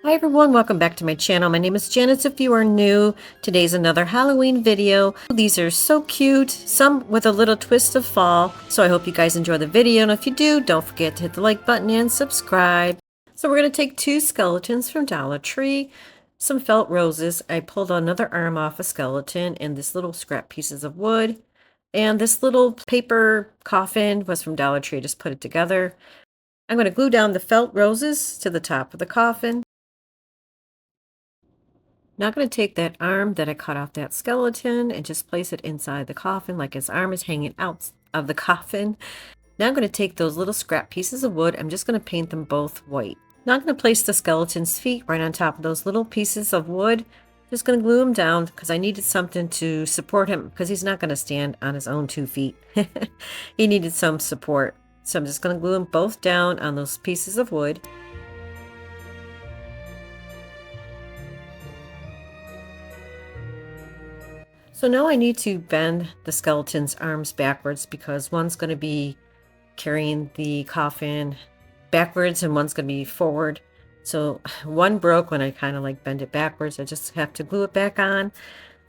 Hi everyone, welcome back to my channel. My name is Janice. If you are new, today's another Halloween video. These are so cute, some with a little twist of fall. So I hope you guys enjoy the video, and if you do, don't forget to hit the like button and subscribe. So we're going to take two skeletons from Dollar Tree, some felt roses. I pulled another arm off a skeleton, and this little scrap pieces of wood. And this little paper coffin was from Dollar Tree. I just put it together. I'm going to glue down the felt roses to the top of the coffin. Now I'm going to take that arm that I cut off that skeleton and just place it inside the coffin like his arm is hanging out of the coffin. Now I'm going to take those little scrap pieces of wood. I'm just going to paint them both white. Now I'm going to place the skeleton's feet right on top of those little pieces of wood. Just going to glue him down because I needed something to support him because he's not going to stand on his own 2 feet. He needed some support. So I'm just going to glue them both down on those pieces of wood. So now I need to bend the skeleton's arms backwards because one's going to be carrying the coffin backwards and one's going to be forward. So one broke when I kind of like bend it backwards. I just have to glue it back on.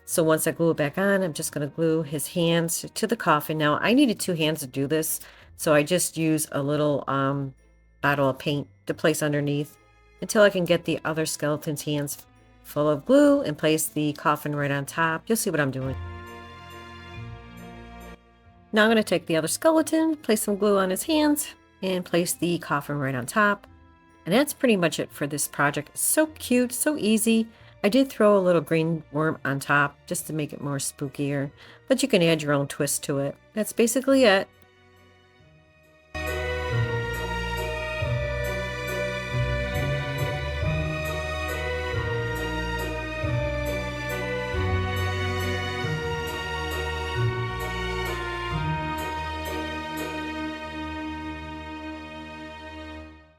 So once I glue it back on, I'm just going to glue his hands to the coffin. Now I needed 2 hands to do this, so I just use a little bottle of paint to place underneath until I can get the other skeleton's hands full of glue and place the coffin right on top. You'll see what I'm doing. Now I'm going to take the other skeleton, place some glue on his hands, and place the coffin right on top. And that's pretty much it for this project. It's so cute, so easy. I did throw a little green worm on top just to make it more spookier, but you can add your own twist to it. That's basically it.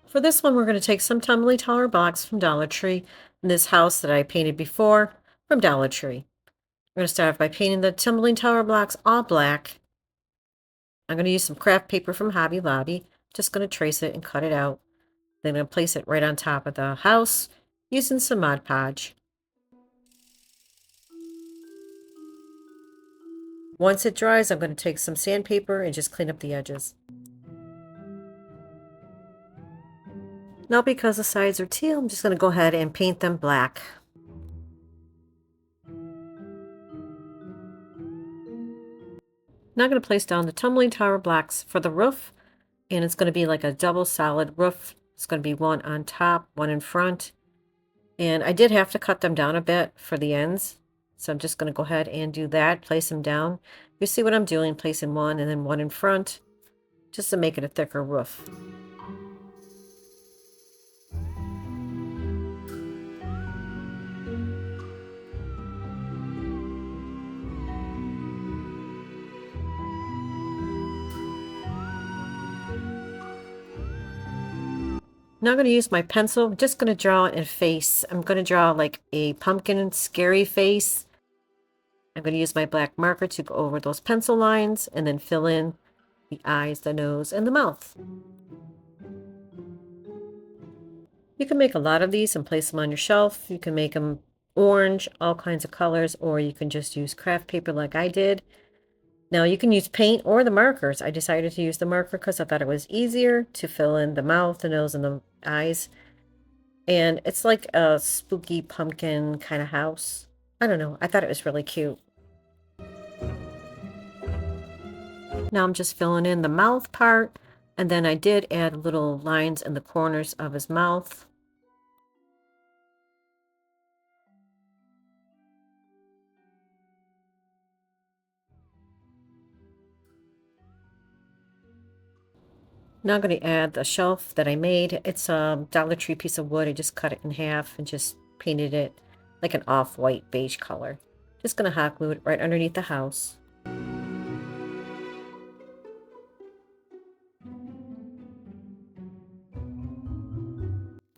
For this one, we're going to take some tumbling tower blocks from Dollar Tree in this house that I painted before from Dollar Tree. I'm going to start off by painting the tumbling tower blocks all black. I'm going to use some craft paper from Hobby Lobby. Just going to trace it and cut it out. Then I'm going to place it right on top of the house using some Mod Podge. Once it dries, I'm going to take some sandpaper and just clean up the edges. Now because the sides are teal, I'm just going to go ahead and paint them black. Now I'm going to place down the tumbling tower blocks for the roof, and it's going to be like a double solid roof. It's going to be one on top, one in front, and I did have to cut them down a bit for the ends, so I'm just going to go ahead and do that, place them down. You see what I'm doing, placing one and then one in front, just to make it a thicker roof. Now I'm going to use my pencil. I'm just going to draw a face. I'm going to draw like a pumpkin scary face. I'm going to use my black marker to go over those pencil lines and then fill in the eyes, the nose, and the mouth. You can make a lot of these and place them on your shelf. You can make them orange, all kinds of colors, or you can just use craft paper like I did. Now you can use paint or the markers. I decided to use the marker because I thought it was easier to fill in the mouth, the nose, and the eyes. And it's like a spooky pumpkin kind of house. I don't know. I thought it was really cute. Now I'm just filling in the mouth part. And then I did add little lines in the corners of his mouth. Now I'm going to add the shelf that I made. It's a Dollar Tree piece of wood. I just cut it in half and just painted it like an off-white beige color. Just going to hot glue it right underneath the house.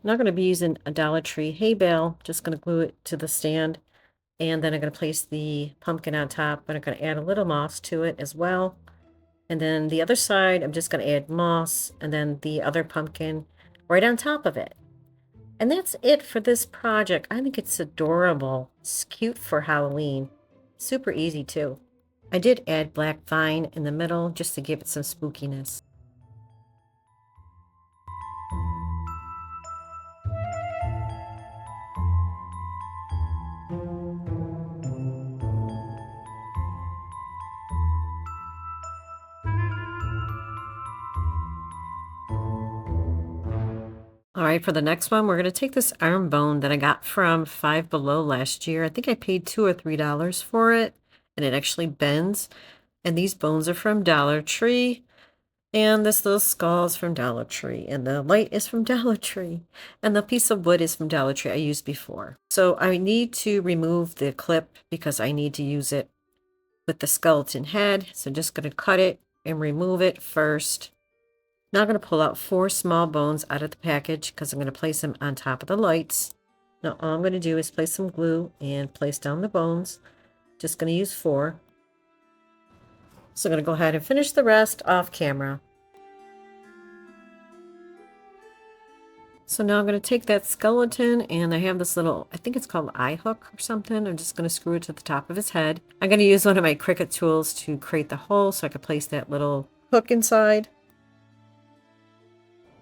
Now I'm going to be using a Dollar Tree hay bale. Just going to glue it to the stand. And then I'm going to place the pumpkin on top. And I'm going to add a little moss to it as well. And then the other side, I'm just going to add moss and then the other pumpkin right on top of it. And that's it for this project. I think it's adorable. It's cute for Halloween. Super easy too. I did add black vine in the middle just to give it some spookiness. All right, for the next one, we're going to take this arm bone that I got from Five Below last year. I think I paid $2 or $3 for it, and it actually bends. And these bones are from Dollar Tree. And this little skull is from Dollar Tree. And the light is from Dollar Tree. And the piece of wood is from Dollar Tree I used before. So I need to remove the clip because I need to use it with the skeleton head. So I'm just going to cut it and remove it first. Now I'm going to pull out 4 small bones out of the package because I'm going to place them on top of the lights. Now all I'm going to do is place some glue and place down the bones. Just going to use 4. So I'm going to go ahead and finish the rest off camera. So now I'm going to take that skeleton and I have this little, I think it's called eye hook or something. I'm just going to screw it to the top of his head. I'm going to use one of my Cricut tools to create the hole so I can place that little hook inside.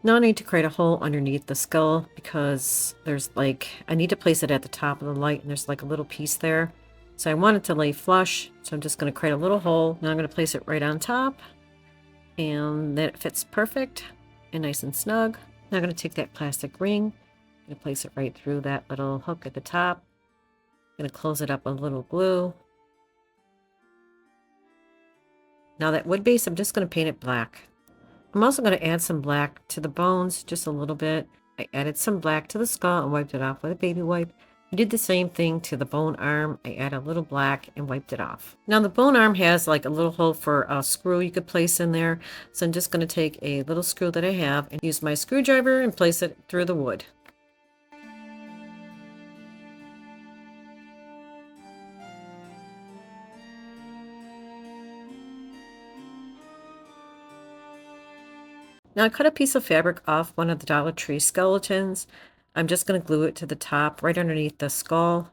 Now I need to create a hole underneath the skull because there's like, I need to place it at the top of the light and there's like a little piece there. So I want it to lay flush. So I'm just going to create a little hole. Now I'm going to place it right on top and that fits perfect and nice and snug. Now I'm going to take that plastic ring. I'm going to place it right through that little hook at the top. I'm going to close it up with a little glue. Now that wood base, I'm just going to paint it black. I'm also going to add some black to the bones, just a little bit. I added some black to the skull and wiped it off with a baby wipe. I did the same thing to the bone arm. I added a little black and wiped it off. Now the bone arm has like a little hole for a screw you could place in there. So I'm just going to take a little screw that I have and use my screwdriver and place it through the wood. Now I cut a piece of fabric off one of the Dollar Tree skeletons. I'm just going to glue it to the top right underneath the skull.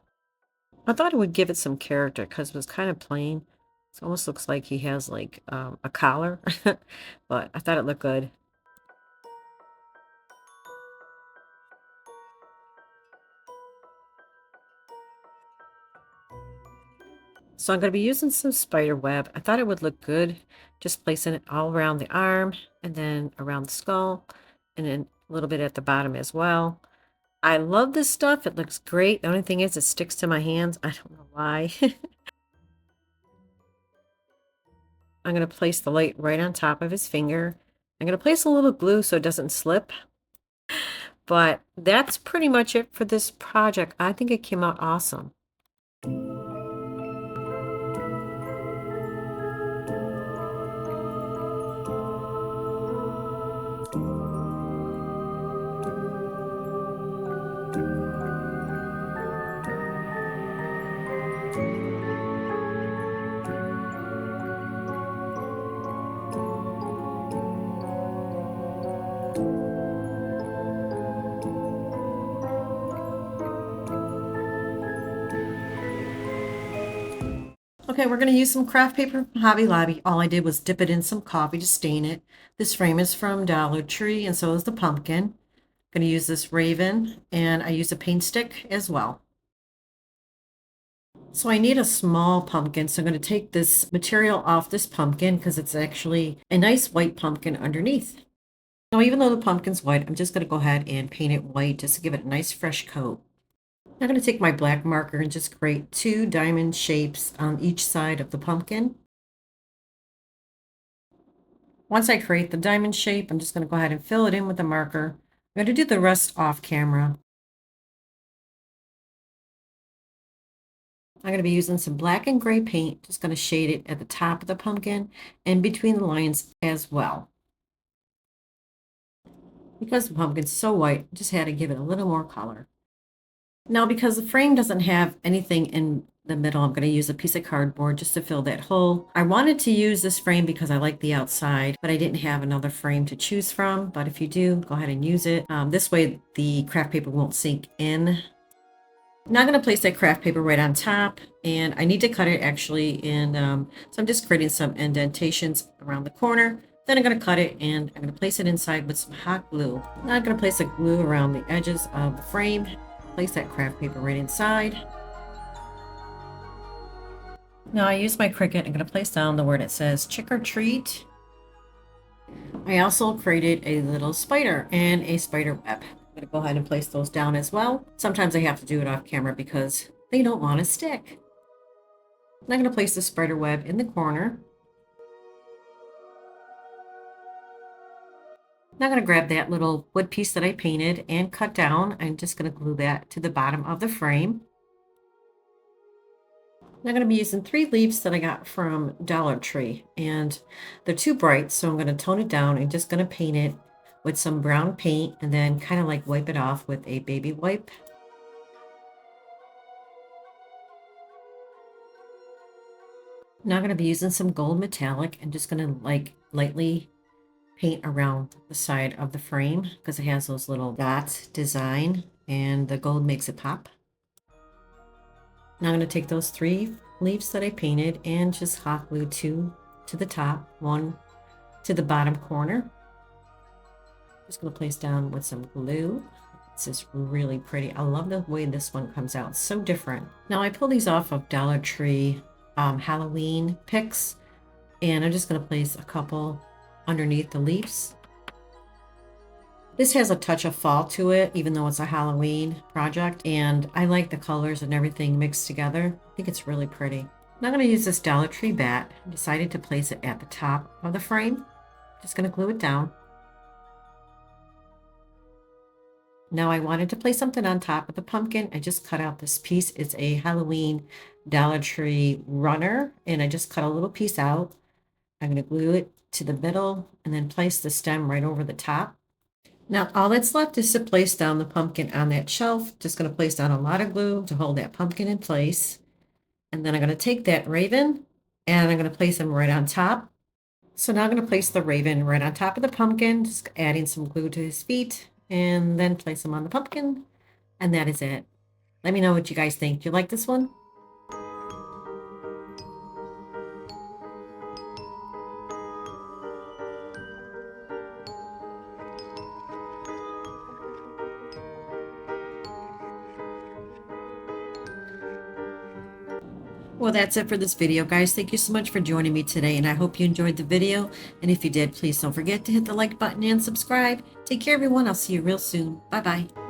I thought it would give it some character because it was kind of plain. It almost looks like he has like a collar, but I thought it looked good. So I'm going to be using some spider web. I thought it would look good just placing it all around the arm and then around the skull and then a little bit at the bottom as well. I love this stuff. It looks great. The only thing is it sticks to my hands. I don't know why. I'm going to place the light right on top of his finger. I'm going to place a little glue so it doesn't slip. But that's pretty much it for this project. I think it came out awesome. Okay, we're going to use some craft paper from Hobby Lobby. All I did was dip it in some coffee to stain it. This frame is from Dollar Tree, and so is the pumpkin. I'm going to use this raven, and I use a paint stick as well. So I need a small pumpkin, so I'm going to take this material off this pumpkin because it's actually a nice white pumpkin underneath. Now, even though the pumpkin's white, I'm just going to go ahead and paint it white just to give it a nice fresh coat. I'm going to take my black marker and just create 2 diamond shapes on each side of the pumpkin. Once I create the diamond shape, I'm just going to go ahead and fill it in with the marker. I'm going to do the rest off camera. I'm going to be using some black and gray paint, just going to shade it at the top of the pumpkin and between the lines as well. Because the pumpkin's so white, I just had to give it a little more color. Now, because the frame doesn't have anything in the middle, I'm going to use a piece of cardboard just to fill that hole. I wanted to use this frame because I like the outside, but I didn't have another frame to choose from. But if you do, go ahead and use it. This way the craft paper won't sink in. Now I'm going to place that craft paper right on top, and I need to cut it actually in, so I'm just creating some indentations around the corner. Then I'm going to cut it and I'm going to place it inside with some hot glue. Now I'm going to place the glue around the edges of the frame, place that craft paper right inside. Now I use my Cricut. I'm going to place down the word that says trick or treat. I also created a little spider and a spider web. I'm going to go ahead and place those down as well. Sometimes I have to do it off camera because they don't want to stick. I'm going to place the spider web in the corner. Now I'm going to grab that little wood piece that I painted and cut down. I'm just going to glue that to the bottom of the frame. I'm going to be using 3 leaves that I got from Dollar Tree, and they're too bright, so I'm going to tone it down. I'm just going to paint it with some brown paint and then kind of like wipe it off with a baby wipe. Now I'm going to be using some gold metallic and just going to like lightly paint around the side of the frame because it has those little dots design and the gold makes it pop. Now I'm going to take those 3 leaves that I painted and just hot glue 2 to the top, 1 to the bottom corner. Just going to place down with some glue. This is really pretty. I love the way this one comes out. It's so different. Now I pull these off of Dollar Tree Halloween picks, and I'm just going to place a couple underneath the leaves. This has a touch of fall to it, even though it's a Halloween project, and I like the colors and everything mixed together. I think it's really pretty. Now I'm going to use this Dollar Tree bat. I decided to place it at the top of the frame. Just going to glue it down. Now I wanted to place something on top of the pumpkin. I just cut out this piece. It's a Halloween Dollar Tree runner, and I just cut a little piece out. I'm going to glue it to the middle and then place the stem right over the top. Now all that's left is to place down the pumpkin on that shelf. Just going to place down a lot of glue to hold that pumpkin in place. And then I'm going to take that raven and I'm going to place him right on top. So now I'm going to place the raven right on top of the pumpkin, just adding some glue to his feet, and then place him on the pumpkin. And that is it. Let me know what you guys think. Do you like this one? Well, that's it for this video, guys. Thank you so much for joining me today, and I hope you enjoyed the video. And if you did, please don't forget to hit the like button and subscribe. Take care, everyone. I'll see you real soon. Bye-bye.